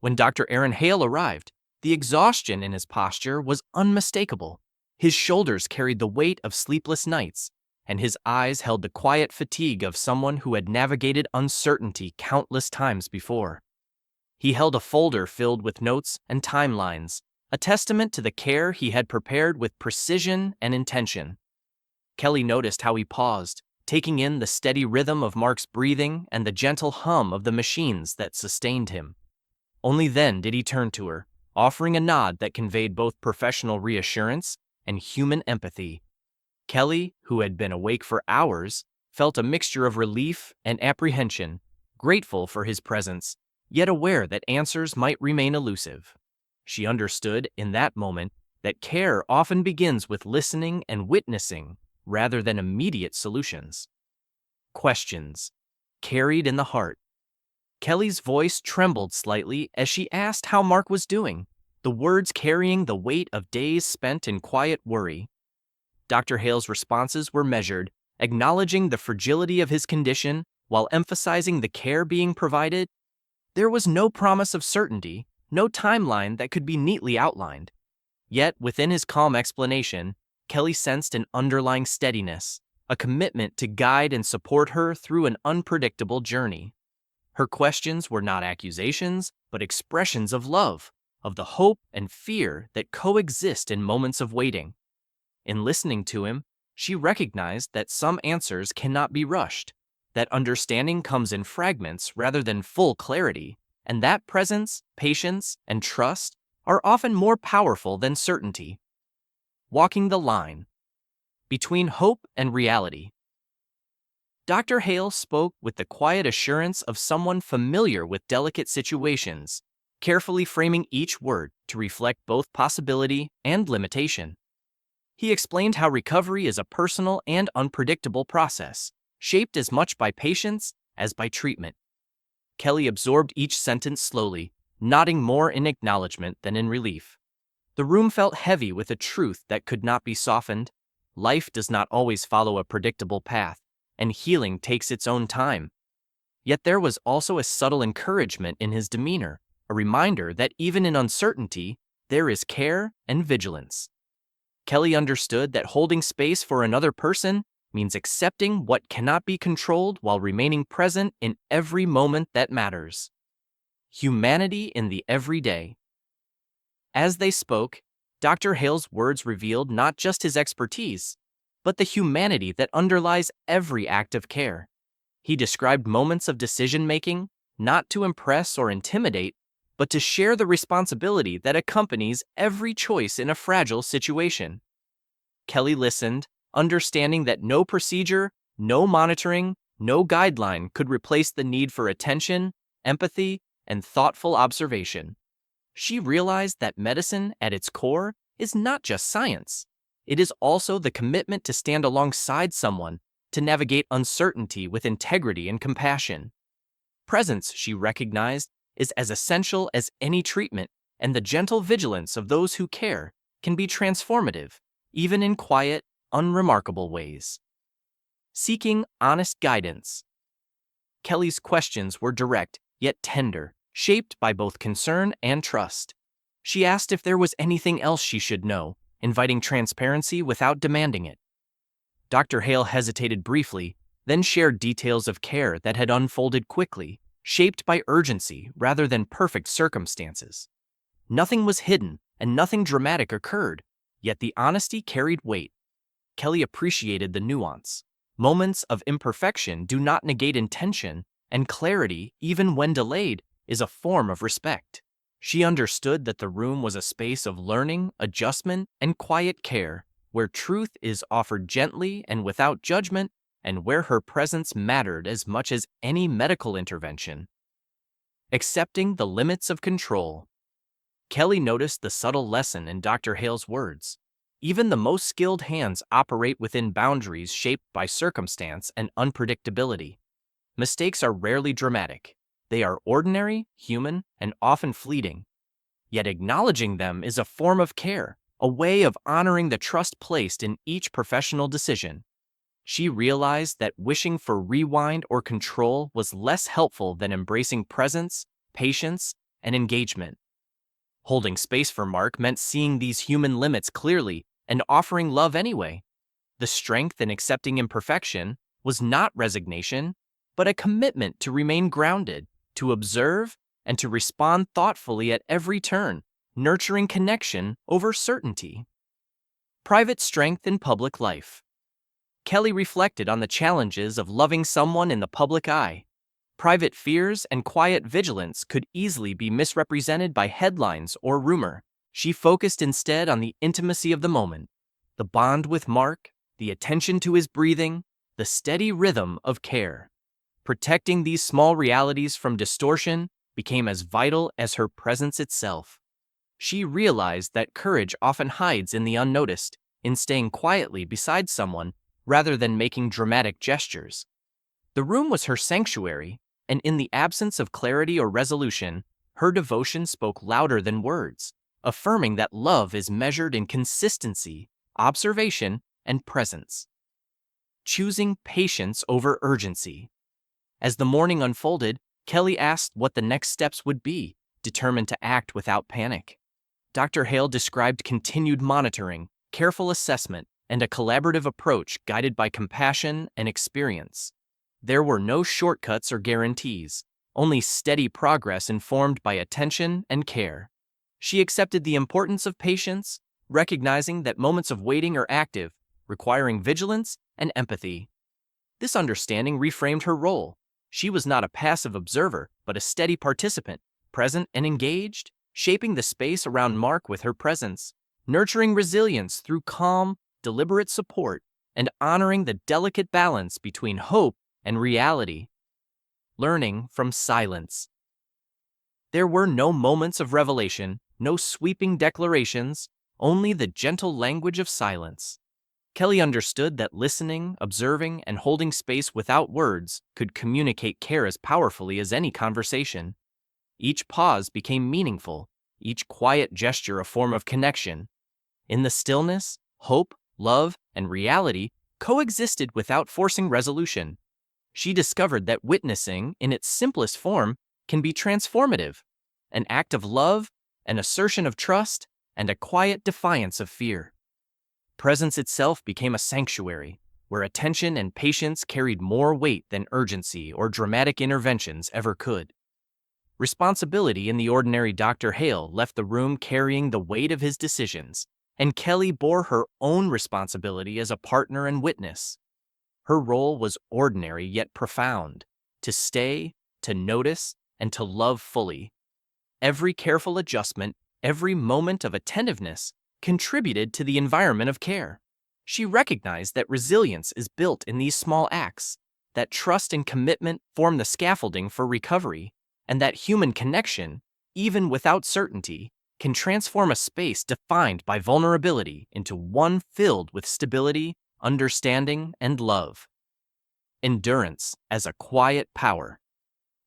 When Dr. Aaron Hale arrived, the exhaustion in his posture was unmistakable. His shoulders carried the weight of sleepless nights, and his eyes held the quiet fatigue of someone who had navigated uncertainty countless times before. He held a folder filled with notes and timelines, a testament to the care he had prepared with precision and intention. Kelly noticed how he paused, taking in the steady rhythm of Mark's breathing and the gentle hum of the machines that sustained him. Only then did he turn to her, offering a nod that conveyed both professional reassurance and human empathy. Kelly, who had been awake for hours, felt a mixture of relief and apprehension, grateful for his presence, yet aware that answers might remain elusive. She understood in that moment that care often begins with listening and witnessing rather than immediate solutions. Questions. Carried in the heart. Kelly's voice trembled slightly as she asked how Mark was doing, the words carrying the weight of days spent in quiet worry. Dr. Hale's responses were measured, acknowledging the fragility of his condition while emphasizing the care being provided. There was no promise of certainty, no timeline that could be neatly outlined. Yet, within his calm explanation, Kelly sensed an underlying steadiness, a commitment to guide and support her through an unpredictable journey. Her questions were not accusations, but expressions of love, of the hope and fear that coexist in moments of waiting. In listening to him, she recognized that some answers cannot be rushed, that understanding comes in fragments rather than full clarity, and that presence, patience, and trust are often more powerful than certainty. Walking the line between hope and reality. Dr. Hale spoke with the quiet assurance of someone familiar with delicate situations, carefully framing each word to reflect both possibility and limitation. He explained how recovery is a personal and unpredictable process, shaped as much by patience as by treatment. Kelly absorbed each sentence slowly, nodding more in acknowledgement than in relief. The room felt heavy with a truth that could not be softened. Life does not always follow a predictable path, and healing takes its own time. Yet there was also a subtle encouragement in his demeanor, a reminder that even in uncertainty, there is care and vigilance. Kelly understood that holding space for another person means accepting what cannot be controlled while remaining present in every moment that matters. Humanity in the everyday. As they spoke, Dr. Hale's words revealed not just his expertise, but the humanity that underlies every act of care. He described moments of decision-making, not to impress or intimidate, but to share the responsibility that accompanies every choice in a fragile situation. Kelly listened, understanding that no procedure, no monitoring, no guideline could replace the need for attention, empathy, and thoughtful observation. She realized that medicine, at its core, is not just science. It is also the commitment to stand alongside someone, to navigate uncertainty with integrity and compassion. Presence, she recognized, is as essential as any treatment, and the gentle vigilance of those who care can be transformative, even in quiet, unremarkable ways. Seeking honest guidance. Kelly's questions were direct, yet tender, shaped by both concern and trust. She asked if there was anything else she should know, inviting transparency without demanding it. Dr. Hale hesitated briefly, then shared details of care that had unfolded quickly, shaped by urgency rather than perfect circumstances. Nothing was hidden, and nothing dramatic occurred, yet the honesty carried weight. Kelly appreciated the nuance. Moments of imperfection do not negate intention, and clarity, even when delayed, is a form of respect. She understood that the room was a space of learning, adjustment, and quiet care, where truth is offered gently and without judgment, and where her presence mattered as much as any medical intervention. Accepting the limits of control. Kelly noticed the subtle lesson in Dr. Hale's words. Even the most skilled hands operate within boundaries shaped by circumstance and unpredictability. Mistakes are rarely dramatic. They are ordinary, human, and often fleeting. Yet acknowledging them is a form of care, a way of honoring the trust placed in each professional decision. She realized that wishing for rewind or control was less helpful than embracing presence, patience, and engagement. Holding space for Mark meant seeing these human limits clearly and offering love anyway. The strength in accepting imperfection was not resignation, but a commitment to remain grounded, to observe, and to respond thoughtfully at every turn, nurturing connection over certainty. Private strength in public life. Kelly reflected on the challenges of loving someone in the public eye. Private fears and quiet vigilance could easily be misrepresented by headlines or rumor. She focused instead on the intimacy of the moment, the bond with Mark, the attention to his breathing, the steady rhythm of care. Protecting these small realities from distortion became as vital as her presence itself. She realized that courage often hides in the unnoticed, in staying quietly beside someone rather than making dramatic gestures. The room was her sanctuary, and in the absence of clarity or resolution, her devotion spoke louder than words, affirming that love is measured in consistency, observation, and presence. Choosing patience over urgency. As the morning unfolded, Kelly asked what the next steps would be, determined to act without panic. Dr. Hale described continued monitoring, careful assessment, and a collaborative approach guided by compassion and experience. There were no shortcuts or guarantees, only steady progress informed by attention and care. She accepted the importance of patience, recognizing that moments of waiting are active, requiring vigilance and empathy. This understanding reframed her role. She was not a passive observer, but a steady participant, present and engaged, shaping the space around Mark with her presence, nurturing resilience through calm, deliberate support, and honoring the delicate balance between hope and reality. Learning from silence. There were no moments of revelation, no sweeping declarations, only the gentle language of silence. Kelly understood that listening, observing, and holding space without words could communicate care as powerfully as any conversation. Each pause became meaningful, each quiet gesture a form of connection. In the stillness, hope, love, and reality coexisted without forcing resolution. She discovered that witnessing, in its simplest form, can be transformative, an act of love, an assertion of trust, and a quiet defiance of fear. Presence itself became a sanctuary, where attention and patience carried more weight than urgency or dramatic interventions ever could. Responsibility in the ordinary Dr. Hale left the room carrying the weight of his decisions, and Kelly bore her own responsibility as a partner and witness. Her role was ordinary yet profound, to stay, to notice, and to love fully. Every careful adjustment, every moment of attentiveness, contributed to the environment of care. She recognized that resilience is built in these small acts, that trust and commitment form the scaffolding for recovery, and that human connection, even without certainty, can transform a space defined by vulnerability into one filled with stability, understanding, and love. Endurance as a quiet power.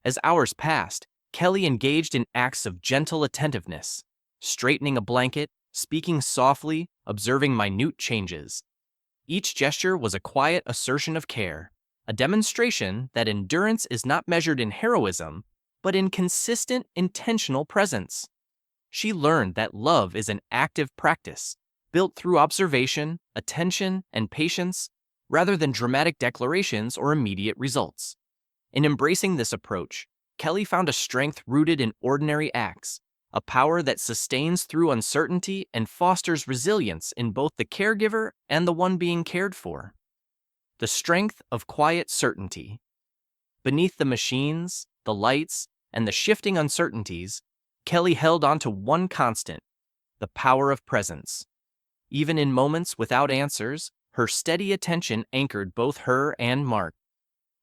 As hours passed, Kelly engaged in acts of gentle attentiveness, straightening a blanket, speaking softly, observing minute changes. Each gesture was a quiet assertion of care, a demonstration that endurance is not measured in heroism, but in consistent, intentional presence. She learned that love is an active practice, built through observation, attention, and patience, rather than dramatic declarations or immediate results. In embracing this approach, Kelly found a strength rooted in ordinary acts, a power that sustains through uncertainty and fosters resilience in both the caregiver and the one being cared for. The strength of quiet certainty. Beneath the machines, the lights, and the shifting uncertainties, Kelly held on to one constant, the power of presence. Even in moments without answers, her steady attention anchored both her and Mark.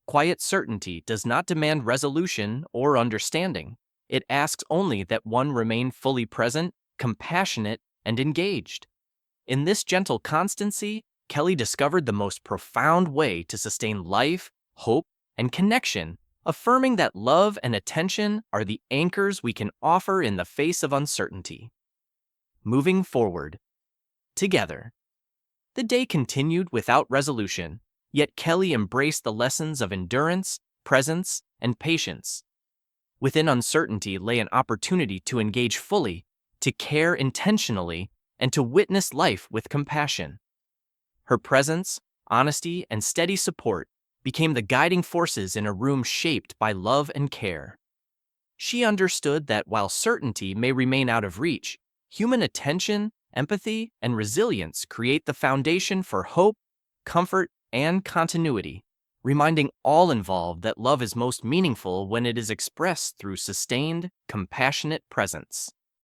Quiet certainty does not demand resolution or understanding. It asks only that one remain fully present, compassionate, and engaged. In this gentle constancy, Kelly discovered the most profound way to sustain life, hope, and connection, affirming that love and attention are the anchors we can offer in the face of uncertainty. Moving forward. Together. The day continued without resolution, yet Kelly embraced the lessons of endurance, presence, and patience. Within uncertainty lay an opportunity to engage fully, to care intentionally, and to witness life with compassion. Her presence, honesty, and steady support became the guiding forces in a room shaped by love and care. She understood that while certainty may remain out of reach, human attention, empathy, and resilience create the foundation for hope, comfort, and continuity, reminding all involved that love is most meaningful when it is expressed through sustained, compassionate presence.